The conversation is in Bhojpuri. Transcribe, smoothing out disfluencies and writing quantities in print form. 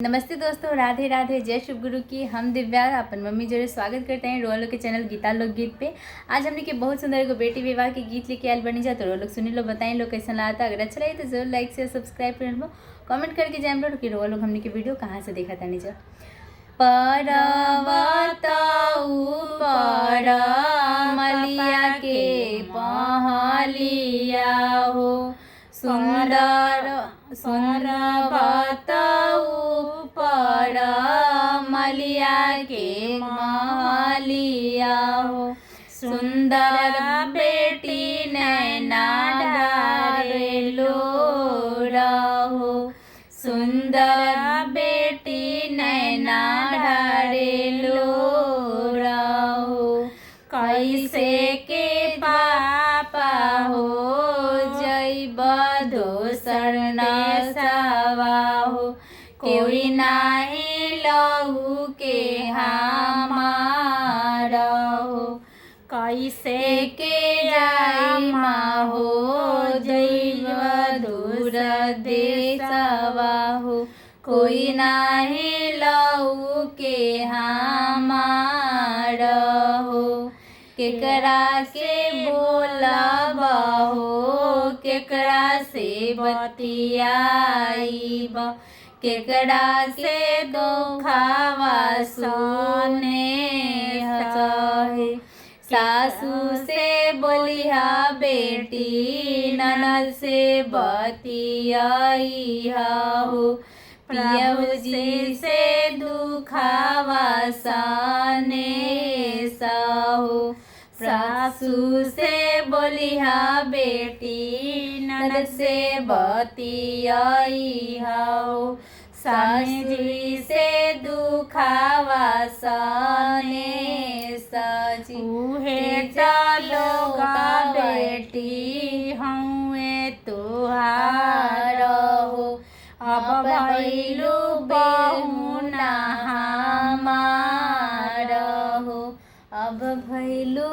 नमस्ते दोस्तों, राधे राधे, जय शिव गुरु की। हम दिव्या अपन मम्मी जोड़े स्वागत करते हैं रोलों के चैनल गीता लोकगीत पे। आज हमने के बहुत सुंदर एगो बेटी विवाह के गीत लेके आयल बनी जा, तो लोग सुनी लो, बताएं लोग कैसा लगा। अगर अच्छा लगे तो जरूर लाइक शेयर सब्सक्राइब कर लो, कमेंट करके जान लो कि लोग हमने के वीडियो कहाँ से देखा था। नीचे पर्वत ऊपर मलिया के पहलिया हो, सुंदर पर्वत ऊपर मलिया के महलिया हो, सुंदर बेटी नैना डारे लोरा हो, सुंदर बेटी नैना डारे लोरा हो। कैसे के पापा हो जैब दोसर नसावा हो, कोई नाही लहू के हमारा हो। कैसे के जाई माँ हो जैब दूर देशवा हो, कोई नाही लहू के हमारा हो। केकरा के बोलब हो, केकरा से बतियाईब, केकरा से दुखावा सुने सहे। सासू से बोलिया बेटी, ननद से बतियाईहा हो, प्रभु जी से दुखावा सने सहो। सासू से बोलिया बेटी, ननद से बतियाईहा हो, स्वामी जी से दुखावा सने सजी। उहे चलो बेटी हउए तुहार हो, अब भइलू बहुना हमार हो, अब भइलू